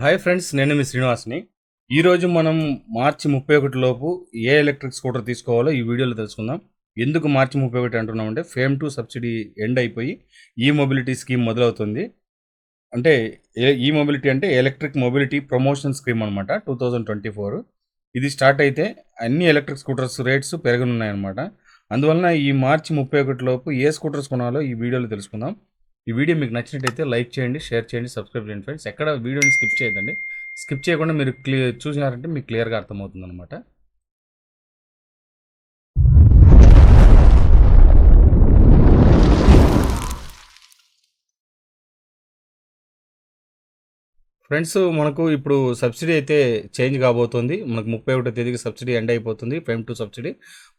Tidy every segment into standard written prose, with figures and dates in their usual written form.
Hi friends, నేను మీ శ్రీనివాస్ని. ఈరోజు మనం మార్చి 31 లోపు ఏ ఎలక్ట్రిక్ స్కూటర్ తీసుకోవాలో ఈ వీడియోలో తెలుసుకుందాం. ఎందుకు మార్చి 31 అంటున్నామంటే ఫేమ్ 2 సబ్సిడీ ఎండ్ అయిపోయి ఈ మొబిలిటీ స్కీమ్ మొదలవుతుంది. అంటే ఈ మొబిలిటీ అంటే ఎలక్ట్రిక్ మొబిలిటీ ప్రమోషన్ స్కీమ్ అనమాట. 2024 ఇది స్టార్ట్ అయితే అన్ని ఎలక్ట్రిక్ స్కూటర్స్ రేట్స్ పెరగనున్నాయన్నమాట. అందువలన ఈ మార్చి 31 లోపు ఏ స్కూటర్స్ కొనాలో ఈ వీడియోలో తెలుసుకుందాం. ఈ వీడియో మీకు నచ్చినట్టయితే లైక్ చేయండి, షేర్ చేయండి, సబ్స్క్రైబ్ చేయండి ఫ్రెండ్స్. ఎక్కడ వీడియోని స్కిప్ చేయదండి. స్కిప్ చేయకుండా మీరు చూసినారంటే మీకు క్లియర్గా అర్థమవుతుంది అనమాట. ఫ్రెండ్స్, మనకు ఇప్పుడు సబ్సిడీ అయితే చేంజ్ కాబోతుంది. మనకు 31వ తేదీకి సబ్సిడీ ఎండ్ అయిపోతుంది. ఫేమ్ 2 సబ్సిడీ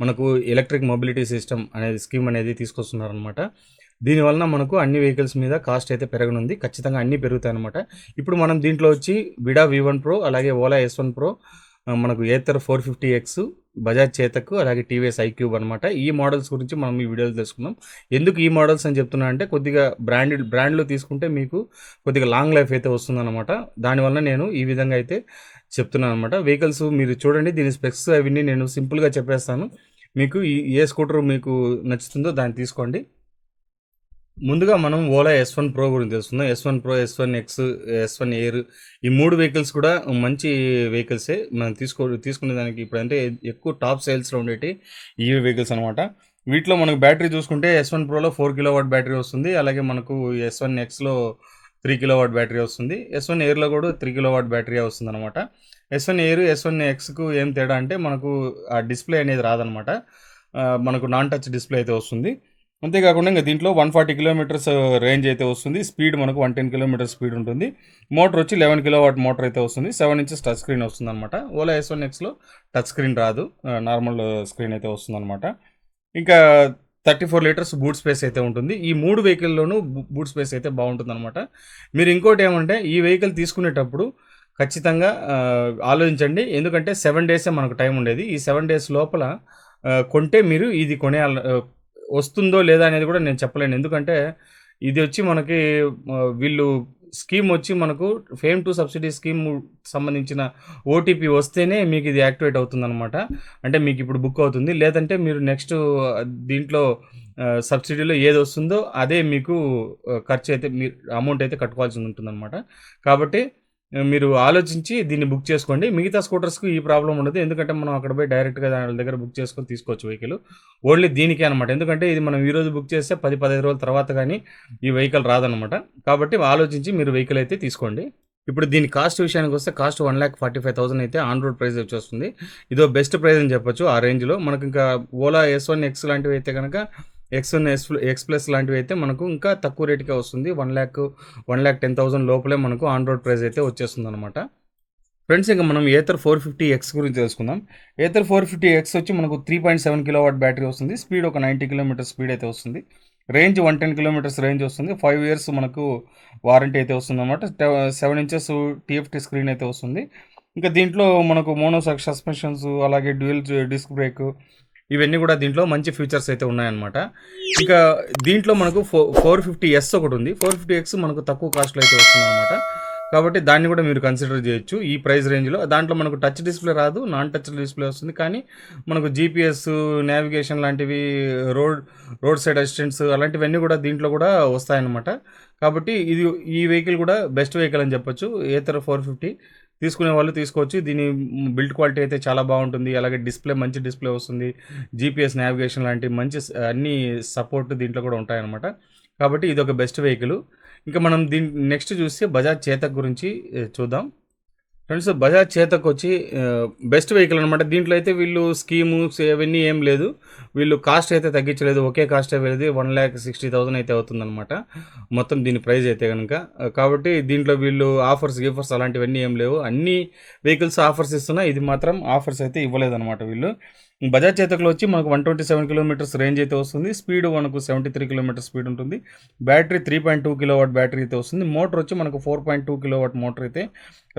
మనకు ఎలక్ట్రిక్ మొబిలిటీ సిస్టమ్ అనేది స్కీమ్ అనేది తీసుకొస్తున్నారనమాట. దీనివలన మనకు అన్ని వెహికల్స్ మీద కాస్ట్ అయితే పెరగనుంది. ఖచ్చితంగా అన్నీ పెరుగుతాయి అనమాట. ఇప్పుడు మనం దీంట్లో వచ్చి విడా V1 Pro, అలాగే ఓలా S1 Pro, మనకు ఏథర్ 450X, బజాజ్ చేతక్, అలాగే టీవీఎస్ ఐక్యూబ్ అనమాట. ఈ మోడల్స్ గురించి మనం ఈ వీడియోలో తెలుసుకుందాం. ఎందుకు ఈ మోడల్స్ అని చెప్తున్నా అంటే కొద్దిగా బ్రాండ్లో తీసుకుంటే మీకు కొద్దిగా లాంగ్ లైఫ్ అయితే వస్తుందన్నమాట. దానివల్ల నేను ఈ విధంగా అయితే చెప్తున్నాను అనమాట. వెహికల్స్ మీరు చూడండి, దీని స్పెక్స్ అవన్నీ నేను సింపుల్గా చెప్పేస్తాను. మీకు ఏ స్కూటర్ మీకు నచ్చుతుందో దాన్ని తీసుకోండి. ముందుగా మనం ఓలా S1 Pro గురించి తెలుసుకుందాం. S1 Pro, S1 X, S1 Air, ఈ 3 వెహికల్స్ కూడా మంచి వెహికల్సే. మనం తీసుకునే దానికి ఇప్పుడు అంటే ఎక్కువ టాప్ సేల్స్లో ఉండేటి ఈ వెహికల్స్ అనమాట. వీటిలో మనకు బ్యాటరీ చూసుకుంటే S1 Proలో 4 kW బ్యాటరీ వస్తుంది. అలాగే మనకు S1 Xలో 3 kW బ్యాటరీ వస్తుంది. S1 Airలో కూడా 3 kW బ్యాటరీ వస్తుంది అనమాట. S1 Air, S1 Xకు ఏం తేడా అంటే మనకు ఆ డిస్ప్లే అనేది రాదనమాట. మనకు నాన్ టచ్ డిస్ప్లే అయితే వస్తుంది. అంతేకాకుండా ఇంకా దీంట్లో 140 కిలోమీటర్స్ రేంజ్ అయితే వస్తుంది. స్పీడ్ మనకు 110 కిలోమీటర్ స్పీడ్ ఉంటుంది. మోటార్ వచ్చి 11 kW మోటార్ అయితే వస్తుంది. 7 inches టచ్ స్క్రీన్ వస్తుంది అనమాట. ఓలా S1 Xలో టచ్ స్క్రీన్ రాదు, నార్మల్ స్క్రీన్ అయితే వస్తుంది అనమాట. ఇంకా 34 లీటర్స్ బూట్ స్పేస్ అయితే ఉంటుంది. ఈ 3 వెహికల్లోనూ బూట్ స్పేస్ అయితే బాగుంటుంది అనమాట. మీరు ఇంకోటి ఏమంటే ఈ వెహికల్ తీసుకునేటప్పుడు ఖచ్చితంగా ఆలోచించండి. ఎందుకంటే 7 డేసే మనకు టైం ఉండేది. ఈ 7 డేస్ లోపల కొంటే మీరు ఇది వస్తుందో లేదా అనేది కూడా నేను చెప్పలేను. ఎందుకంటే ఇది వచ్చి మనకి వీళ్ళు స్కీమ్ వచ్చి మనకు ఫేమ్ 2 సబ్సిడీ స్కీమ్ సంబంధించిన ఓటీపీ వస్తేనే మీకు ఇది యాక్టివేట్ అవుతుందన్నమాట. అంటే మీకు ఇప్పుడు బుక్ అవుతుంది. లేదంటే మీరు నెక్స్ట్ దీంట్లో సబ్సిడీలో ఏది వస్తుందో అదే మీకు ఖర్చు అయితే మీరు అమౌంట్ అయితే కట్టుకోవాల్సి ఉంటుందన్నమాట. కాబట్టి మీరు ఆలోచించి దీన్ని బుక్ చేసుకోండి. మిగతా స్కూటర్స్కి ఈ ప్రాబ్లం ఉండదు. ఎందుకంటే మనం అక్కడ పోయి డైరెక్ట్గా వాళ్ళ దగ్గర బుక్ చేసుకొని తీసుకోవచ్చు వెహికల్. ఓన్లీ దీనికే అనమాట. ఎందుకంటే ఇది మనం ఈరోజు బుక్ చేస్తే 10-15 రోజుల తర్వాత కానీ ఈ వెహికల్ రాదనమాట. కాబట్టి ఆలోచించి మీరు వెహికల్ అయితే తీసుకోండి. ఇప్పుడు దీని కాస్ట్ విషయానికి వస్తే కాస్ట్ 1,45,000 అయితే ఆన్ రోడ్ ప్రైస్ వచ్చేస్తుంది. ఇదో బెస్ట్ ప్రైస్ అని చెప్పొచ్చు ఆ రేంజ్లో. మనకు ఇంకా ఓలా S1 X లాంటివి అయితే కనుక X1 X ప్లస్ లాంటివి అయితే మనకు ఇంకా తక్కువ రేటుకే వస్తుంది. 1,10,000 లోపలే మనకు ఆన్ రోడ్ ప్రైస్ అయితే వచ్చేస్తుంది అనమాట. ఫ్రెండ్స్, ఇంకా మనం ఏథర్ 450X గురించి తెలుసుకుందాం. ఏథర్ 450X వచ్చి మనకు 3.7 kW బ్యాటరీ వస్తుంది. స్పీడ్ ఒక 90 km స్పీడ్ అయితే వస్తుంది. రేంజ్ 110 km రేంజ్ వస్తుంది. 5 years మనకు వారంటీ అయితే వస్తుంది అనమాట. 7 inches TFT స్క్రీన్ అయితే వస్తుంది. ఇంకా దీంట్లో మనకు మోనోసాక్ సస్పెన్షన్స్, అలాగే డ్యూయల్ డిస్క్ బ్రేక్, ఇవన్నీ కూడా దీంట్లో మంచి ఫీచర్స్ అయితే ఉన్నాయన్నమాట. ఇంకా దీంట్లో మనకు 450S ఒకటి ఉంది. 450X మనకు తక్కువ కాస్ట్లో అయితే వస్తుంది అనమాట. కాబట్టి దాన్ని కూడా మీరు కన్సిడర్ చేయొచ్చు ఈ ప్రైస్ రేంజ్లో. దాంట్లో మనకు టచ్ డిస్ప్లే రాదు, నాన్ టచ్ డిస్ప్లే వస్తుంది. కానీ మనకు GPS, నావిగేషన్ లాంటివి, రోడ్ సైడ్ అసిస్టెంట్స్ అలాంటివన్నీ కూడా దీంట్లో కూడా వస్తాయన్నమాట. కాబట్టి ఈ వెహికల్ కూడా బెస్ట్ వెహికల్ అని చెప్పొచ్చు. ఏథర్ 450 తీసుకునే వాళ్ళు తీసుకోవచ్చు. దీని బిల్డ్ క్వాలిటీ అయితే చాలా బాగుంటుంది. అలాగే డిస్ప్లే మంచి డిస్ప్లే వస్తుంది. GPS, నావిగేషన్ లాంటి మంచి అన్ని సపోర్ట్ దీంట్లో కూడా ఉంటాయన్నమాట. కాబట్టి ఇది ఒక బెస్ట్ వెహికల్. ఇంకా మనం నెక్స్ట్ చూస్తే బజాజ్ చేతక్ గురించి చూద్దాం. ఫ్రెండ్స్, బజాజ్ చేతక్ వచ్చి బెస్ట్ వెహికల్ అనమాట. దీంట్లో అయితే వీళ్ళు స్కీమ్స్ అవన్నీ ఏం లేదు. వీళ్ళు కాస్ట్ అయితే తగ్గించలేదు, ఒకే కాస్ట్ వెళ్ళేది 1,60,000 అయితే అవుతుందన్నమాట మొత్తం దీని ప్రైస్ అయితే కనుక. కాబట్టి దీంట్లో వీళ్ళు ఆఫర్స్ అలాంటివన్నీ ఏం లేవు. అన్ని వెహికల్స్ ఆఫర్స్ ఇస్తున్నా, ఇది మాత్రం ఆఫర్స్ అయితే ఇవ్వలేదన్నమాట వీళ్ళు. బజాజ్ చేతక్లో వచ్చి మనకు 127 km రేంజ్ అయితే వస్తుంది. స్పీడ్ మనకు 73 km స్పీడ్ ఉంటుంది. బ్యాటరీ 3.2 kW బ్యాటరీ అయితే వస్తుంది. మోటార్ వచ్చి మనకు 4.2 kW మోటార్ అయితే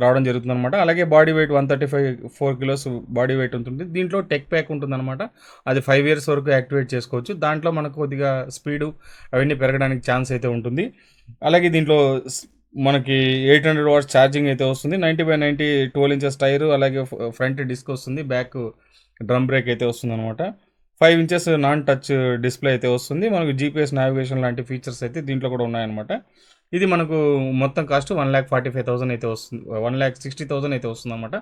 రావడం జరుగుతుంది అనమాట. అలాగే body weight 135 kilos body weight ఉంటుంది. దీంట్లో టెక్ ప్యాక్ ఉంటుందన్నమాట. అది 5 years వరకు యాక్టివేట్ చేసుకోవచ్చు. దాంట్లో మనకు కొద్దిగా స్పీడు అవన్నీ పెరగడానికి ఛాన్స్ అయితే ఉంటుంది. అలాగే దీంట్లో మనకి 800 వాట్స్ ఛార్జింగ్ అయితే వస్తుంది. 90/90 12 ఇంచెస్ టైరు, అలాగే ఫ్రంట్ డిస్క్ వస్తుంది. బ్యాక్ డ్రమ్ బ్రేక్ అయితే వస్తుందనమాట. 5 ఇంచెస్ నాన్ టచ్ డిస్ప్లే అయితే వస్తుంది. మనకు జీపీఎస్ నావిగేషన్ లాంటి ఫీచర్స్ అయితే దీంట్లో కూడా ఉన్నాయన్నమాట. ఇది మనకు మొత్తం కాస్ట్ 1,45,000 అయితే వస్తుంది. 1,60,000 అయితే వస్తుందన్నమాట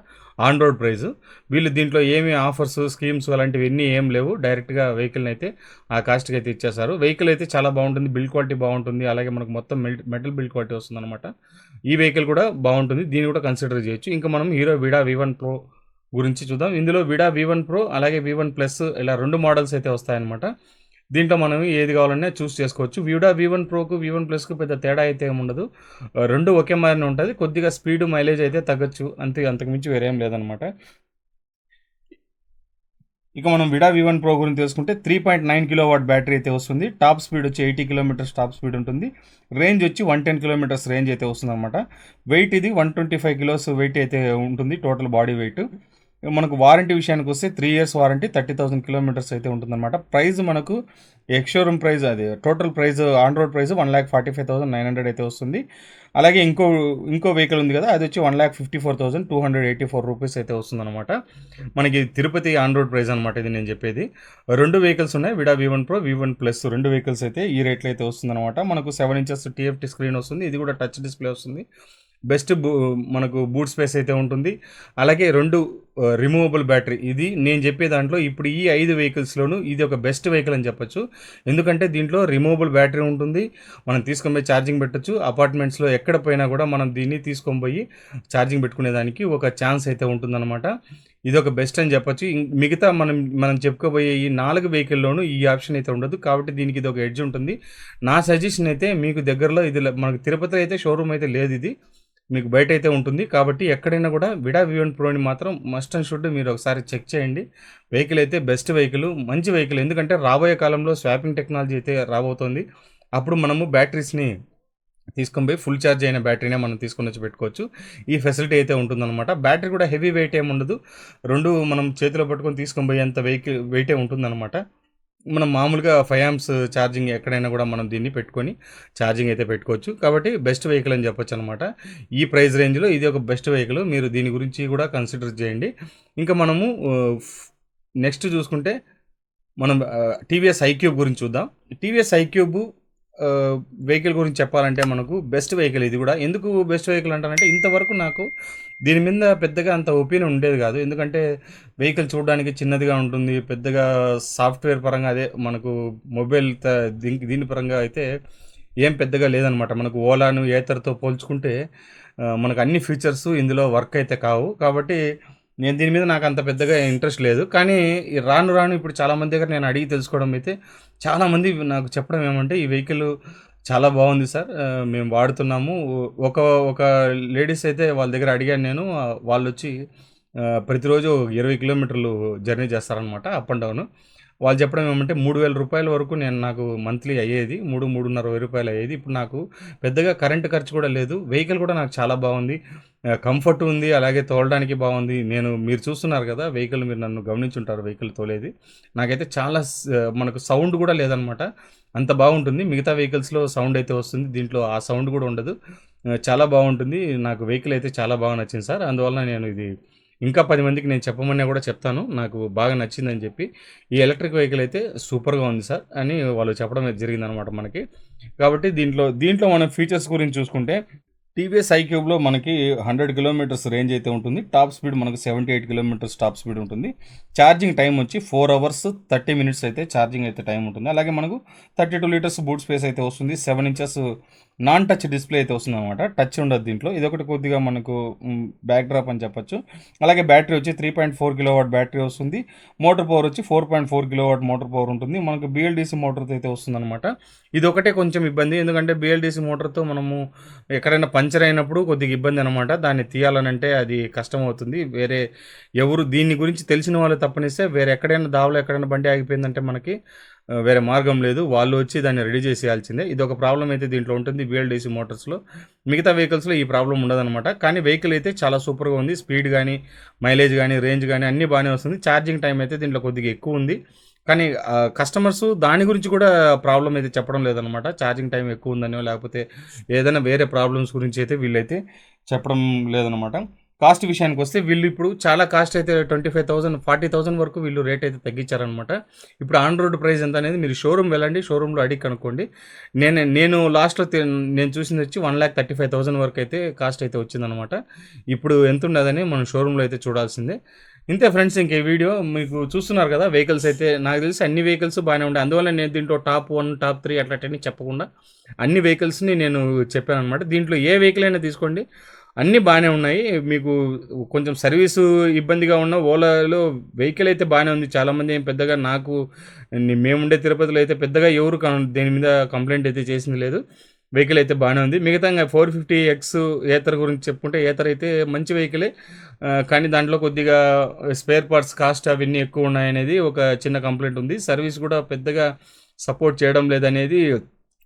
ఆన్ రోడ్ ప్రైస్. వీళ్ళు దీంట్లో ఏమి ఆఫర్స్, స్కీమ్స్ అలాంటివి ఎన్ని ఏం లేవు. డైరెక్ట్గా వెహికల్ని అయితే ఆ కాస్ట్కి అయితే ఇచ్చేసారు. వెహికల్ అయితే చాలా బాగుంటుంది, బిల్డ్ క్వాలిటీ బాగుంటుంది, అలాగే మనకు మొత్తం మెటల్ బిల్డ్ క్వాలిటీ వస్తుందన్నమాట. ఈ వెహికల్ కూడా బాగుంటుంది, దీన్ని కూడా కన్సిడర్ చేయొచ్చు. ఇంకా మనం హీరో విడా V1 Pro గురించి చూద్దాం. ఇందులో విడా V1 Pro అలాగే V1 Plus ఇలా 2 మోడల్స్ అయితే వస్తాయన్నమాట. దీంట్లో మనం ఏది కావాలన్నా చూస్ చేసుకోవచ్చు. విడా V1 Proకు V1 Plusకు పెద్ద తేడా అయితే ఏమి ఉండదు. రెండు ఒకే మాదిరినే ఉంటుంది. కొద్దిగా స్పీడ్ మైలేజ్ అయితే తగ్గచ్చు, అంతకుమించి వేరేం లేదనమాట. ఇక మనం విడా V1 Pro గురించి తెలుసుకుంటే 3.9 కిలోవాట్ బ్యాటరీ అయితే వస్తుంది. టాప్ స్పీడ్ వచ్చి 80 కిలోమీటర్స్ టాప్ స్పీడ్ ఉంటుంది. రేంజ్ వచ్చి 110 కిలోమీటర్స్ రేంజ్ అయితే వస్తుంది అనమాట. వెయిట్ ఇది 125 కిలోస్ వెయిట్ అయితే ఉంటుంది, టోటల్ బాడీ వెయిట్. మనకు వారంటీ విషయానికి వస్తే 3 ఇయర్స్ వారంటీ, 30,000 కిలోమీటర్స్ అయితే ఉంటుందన్నమాట. ప్రైస్ మనకు ఎక్స్ షోరూమ్ ప్రైస్, అది total price on road price 1,45,900 అయితే వస్తుంది. అలాగే ఇంకో వెహికల్ ఉంది కదా, అది వచ్చి 1,54,284 రూపీస్ అయితే వస్తుందన్నమాట. మనకి తిరుపతి ఆన్ రోడ్ ప్రైస్ అనమాట ఇది నేను చెప్పేది. 2 వెహికల్స్ ఉన్నాయి, విడా V1 Pro, V1 Plus 2 vehicles అయితే ఈ రేట్లో అయితే వస్తుందన్నమాట. మనకు 7 ఇంచెస్ TFT స్క్రీన్ వస్తుంది, ఇది కూడా టచ్ డిస్ప్లే వస్తుంది. బెస్ట్ మనకు బూట్ స్పేస్ అయితే ఉంటుంది. అలాగే 2 రిమూవబుల్ బ్యాటరీ. ఇది నేను చెప్పే దాంట్లో ఇప్పుడు ఈ 5 వెహికల్స్లోనూ ఇది ఒక బెస్ట్ వెహికల్ అని చెప్పొచ్చు. ఎందుకంటే దీంట్లో రిమూవబుల్ బ్యాటరీ ఉంటుంది, మనం తీసుకొని పోయి ఛార్జింగ్ పెట్టచ్చు. అపార్ట్మెంట్స్లో ఎక్కడ పోయినా కూడా మనం దీన్ని తీసుకొని పోయి ఛార్జింగ్ పెట్టుకునేదానికి ఒక ఛాన్స్ అయితే ఉంటుందన్నమాట. ఇది ఒక బెస్ట్ అని చెప్పొచ్చు. మిగతా మనం చెప్పుకోబోయే ఈ 4 వెహికల్లోనూ ఈ ఆప్షన్ అయితే ఉండదు, కాబట్టి దీనికి ఇది ఒక ఎడ్జ్ ఉంటుంది. నా సజెషన్ అయితే మీకు దగ్గరలో ఇది మనకు తిరుపతిలో అయితే షోరూమ్ అయితే లేదు, ఇది మీకు బయట అయితే ఉంటుంది. కాబట్టి ఎక్కడైనా కూడా విడా V1 Proని మాత్రం మస్ట్ అండ్ షుడ్ మీరు ఒకసారి చెక్ చేయండి. వెహికల్ అయితే బెస్ట్ వెహికల్, మంచి వెహికల్. ఎందుకంటే రాబోయే కాలంలో స్వాపింగ్ టెక్నాలజీ అయితే రాబోతోంది. అప్పుడు మనము బ్యాటరీస్ని తీసుకొని పోయి ఫుల్ ఛార్జ్ అయిన బ్యాటరీనే మనం తీసుకొని వచ్చి పెట్టుకోవచ్చు. ఈ ఫెసిలిటీ అయితే ఉంటుందన్నమాట. బ్యాటరీ కూడా హెవీ వెయిట్ ఏమి ఉండదు, 2 మనం చేతిలో పట్టుకొని తీసుకొని పోయేంత వెయిటే ఉంటుందన్నమాట. మనం మామూలుగా 5 amps ఛార్జింగ్ ఎక్కడైనా కూడా మనం దీన్ని పెట్టుకొని ఛార్జింగ్ అయితే పెట్టుకోవచ్చు. కాబట్టి బెస్ట్ వెహికల్ అని చెప్పొచ్చు అనమాట. ఈ ప్రైస్ రేంజ్లో ఇది ఒక బెస్ట్ వెహికల్, మీరు దీని గురించి కూడా కన్సిడర్ చేయండి. ఇంకా మనము నెక్స్ట్ చూసుకుంటే మనం టీవీఎస్ iQube గురించి చూద్దాం. టీవీఎస్ iQube వెహికల్ గురించి చెప్పాలంటే మనకు బెస్ట్ వెహికల్ ఇది కూడా. ఎందుకు బెస్ట్ వెహికల్ అంటానంటే ఇంతవరకు నాకు దీని మీద పెద్దగా అంత ఒపీనియన్ ఉండేది కాదు. ఎందుకంటే వెహికల్ చూడడానికి చిన్నదిగా ఉంటుంది, పెద్దగా సాఫ్ట్వేర్ పరంగా అదే మనకు మొబైల్ దీని పరంగా అయితే ఏం పెద్దగా లేదనమాట. మనకు ఓలాను ఏతర్తో పోల్చుకుంటే మనకు అన్ని ఫీచర్స్ ఇందులో వర్క్ అయితే కావు. కాబట్టి నేను దీని మీద నాకు అంత పెద్దగా ఇంట్రెస్ట్ లేదు. కానీ రాను ఇప్పుడు చాలామంది దగ్గర నేను అడిగి తెలుసుకోవడం అయితే చాలామంది నాకు చెప్పడం ఏమంటే ఈ వెహికల్ చాలా బాగుంది సార్, మేము వాడుతున్నాము. ఒక ఒక లేడీస్ అయితే వాళ్ళ దగ్గర అడిగాను నేను. వాళ్ళు వచ్చి ప్రతిరోజు 20 కిలోమీటర్లు జర్నీ చేస్తారనమాట, అప్ అండ్ డౌన్. వాళ్ళు చెప్పడం ఏమంటే 3,000 రూపాయల వరకు నాకు మంత్లీ అయ్యేది, 3,500 రూపాయలు అయ్యేది. ఇప్పుడు నాకు పెద్దగా కరెంటు ఖర్చు కూడా లేదు, వెహికల్ కూడా నాకు చాలా బాగుంది, కంఫర్ట్ ఉంది, అలాగే తోలడానికి బాగుంది. మీరు చూస్తున్నారు కదా వెహికల్, మీరు నన్ను గమనించుంటారు వెహికల్ తోలేది. నాకైతే చాలా మనకు సౌండ్ కూడా లేదనమాట, అంత బాగుంటుంది. మిగతా వెహికల్స్లో సౌండ్ అయితే వస్తుంది, దీంట్లో ఆ సౌండ్ కూడా ఉండదు. చాలా బాగుంటుంది. నాకు వెహికల్ అయితే చాలా బాగా నచ్చింది సార్. అందువల్ల నేను ఇది ఇంకా 10 మందికి నేను చెప్పమన్నా కూడా చెప్తాను, నాకు బాగా నచ్చిందని చెప్పి. ఈ ఎలక్ట్రిక్ వెహికల్ అయితే సూపర్గా ఉంది సార్ అని వాళ్ళు చెప్పడం జరిగిందనమాట మనకి. కాబట్టి దీంట్లో మనం ఫీచర్స్ గురించి చూసుకుంటే టీవీఎస్ iQubeలో మనకి 100 కిలోమీటర్స్ రేంజ్ అయితే ఉంటుంది. టాప్ స్పీడ్ మనకు 78 కిలోమీటర్స్ టాప్ స్పీడ్ ఉంటుంది. ఛార్జింగ్ టైం వచ్చి 4 hours 30 minutes అయితే ఛార్జింగ్ అయితే టైం ఉంటుంది. అలాగే మనకు 32 లీటర్స్ బూట్ స్పేస్ అయితే వస్తుంది. 7 inches నాన్ టచ్ డిస్ప్లే అయితే వస్తుంది అనమాట, టచ్ ఉండదు దీంట్లో. ఇదొకటి కొద్దిగా మనకు బ్యాక్ డ్రాప్ అని చెప్పొచ్చు. అలాగే బ్యాటరీ వచ్చి 3.4 కిలోవాట్ బ్యాటరీ వస్తుంది. మోటార్ పవర్ వచ్చి 4.4 కిలోవాట్ మోటార్ పవర్ ఉంటుంది. మనకు BLDC మోటార్తో అయితే వస్తుంది అనమాట. ఇది ఒకటే కొంచెం ఇబ్బంది, ఎందుకంటే BLDC మోటార్తో మనము ఎక్కడైనా పంచర్ అయినప్పుడు కొద్దిగా ఇబ్బంది అనమాట. దాన్ని తీయాలనంటే అది కష్టం అవుతుంది. వేరే ఎవరు దీని గురించి తెలిసిన వాళ్ళు తప్పనిస్తే వేరే ఎక్కడైనా దావలో ఎక్కడైనా బండి ఆగిపోయిందంటే మనకి వేరే మార్గం లేదు, వాళ్ళు వచ్చి దాన్ని రెడీ చేసేయాల్సిందే. ఇది ఒక ప్రాబ్లం అయితే దీంట్లో ఉంటుంది BLDC మోటార్స్లో. మిగతా వెహికల్స్లో ఈ ప్రాబ్లం ఉండదన్నమాట. కానీ వెహికల్ అయితే చాలా సూపర్గా ఉంది. స్పీడ్ కానీ, మైలేజ్ కానీ, రేంజ్ కానీ అన్నీ బాగానే వస్తుంది. ఛార్జింగ్ టైం అయితే దీంట్లో కొద్దిగా ఎక్కువ ఉంది. కానీ కస్టమర్స్ దాని గురించి కూడా ప్రాబ్లమ్ అయితే చెప్పడం లేదనమాట. ఛార్జింగ్ టైం ఎక్కువ ఉందనో లేకపోతే ఏదైనా వేరే ప్రాబ్లమ్స్ గురించి అయితే వీళ్ళైతే చెప్పడం లేదనమాట. కాస్ట్ విషయానికొస్తే వీళ్ళు ఇప్పుడు చాలా కాస్ట్ అయితే 25,000, 40,000 వరకు వీళ్ళు రేట్ అయితే తగ్గించారనమాట. ఇప్పుడు ఆన్ రోడ్ ప్రైస్ ఎంత అనేది మీరు షోరూమ్ వెళ్ళండి, షోరూమ్‌లో అడిగి కనుక్కోండి. నేను లాస్ట్‌లో నేను చూసింది వచ్చి 1,35,000 వరకు అయితే కాస్ట్ అయితే వచ్చిందనమాట. ఇప్పుడు ఎంతుండదని మనం షోరూమ్‌లో అయితే చూడాల్సిందే. ఇంతే ఫ్రెండ్స్, ఇంక ఈ వీడియో మీకు చూస్తున్నారు కదా వెహికల్స్ అయితే నాకు తెలిసి అన్ని వెహికల్స్ బాగానే ఉంటాయి. అందువల్ల నేను దీంట్లో టాప్ 1, టాప్ 3 అట్లాంటివన్నీ చెప్పకుండా అన్ని వెహికల్స్‌ని నేను చెప్పాననమాట. దీంట్లో ఏ వెహికల్ అయినా తీసుకోండి, అన్నీ బాగానే ఉన్నాయి. మీకు కొంచెం సర్వీసు ఇబ్బందిగా ఉన్న ఓలాలో వెహికల్ అయితే బాగానే ఉంది. చాలామంది ఏం పెద్దగా మేముండే తిరుపతిలో అయితే పెద్దగా ఎవరు దేని మీద కంప్లైంట్ అయితే చేసింది లేదు. వెహికల్ అయితే బాగానే ఉంది. మిగతా 450X ఏతర్ గురించి చెప్పుకుంటే ఏతర్ అయితే మంచి వెహికలే. కానీ దాంట్లో కొద్దిగా స్పేర్ పార్ట్స్ కాస్ట్ అవన్నీ ఎక్కువ ఉన్నాయనేది ఒక చిన్న కంప్లైంట్ ఉంది. సర్వీస్ కూడా పెద్దగా సపోర్ట్ చేయడం లేదనేది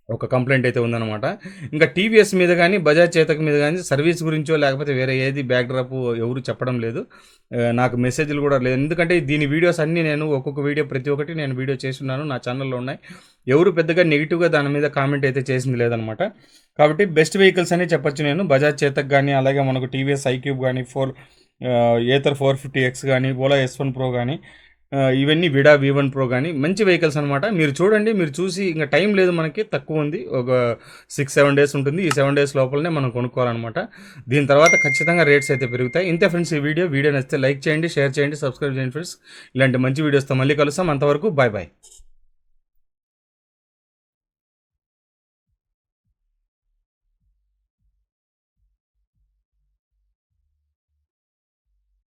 ఒక కంప్లైంట్ అయితే ఉందన్నమాట. ఇంకా టీవీఎస్ మీద కానీ బజాజ్ చేతక్ మీద కానీ సర్వీస్ గురించో లేకపోతే వేరే ఏది బ్యాక్ డ్రాప్ ఎవరు చెప్పడం లేదు. నాకు మెసేజ్లు కూడా లేదు. ఎందుకంటే దీని వీడియోస్ అన్నీ నేను ఒక్కొక్క వీడియో ప్రతి ఒక్కటి నేను వీడియో చేస్తున్నాను, నా ఛానల్లో ఉన్నాయి. ఎవరు పెద్దగా నెగిటివ్గా దాని మీద కామెంట్ అయితే చేసింది లేదనమాట. కాబట్టి బెస్ట్ వెహికల్స్ అనే చెప్పొచ్చు నేను. బజాజ్ చేతక్ కానీ అలాగే మనకు టీవీఎస్ ఐక్యూబ్ కానీ ఏతర్ 450X కానీ ఓలా S1 Pro కానీ ఇవన్నీ విడా V1 Pro కానీ మంచి వెహికల్స్ అనమాట. మీరు చూడండి, మీరు చూసి ఇంకా టైం లేదు మనకి, తక్కువ ఉంది, ఒక 6-7 డేస్ ఉంటుంది. ఈ 7 డేస్ లోపలనే మనం కొనుక్కోవాలన్నమాట. దీని తర్వాత ఖచ్చితంగా రేట్స్ అయితే పెరుగుతాయి. ఇంతే ఫ్రెండ్స్, ఈ వీడియో నచ్చితే లైక్ చేయండి, షేర్ చేయండి, సబ్స్క్రైబ్ చేయండి ఫ్రెండ్స్. ఇలాంటి మంచి వీడియోస్తో మళ్ళీ కలుస్తాం. అంతవరకు బాయ్ బాయ్.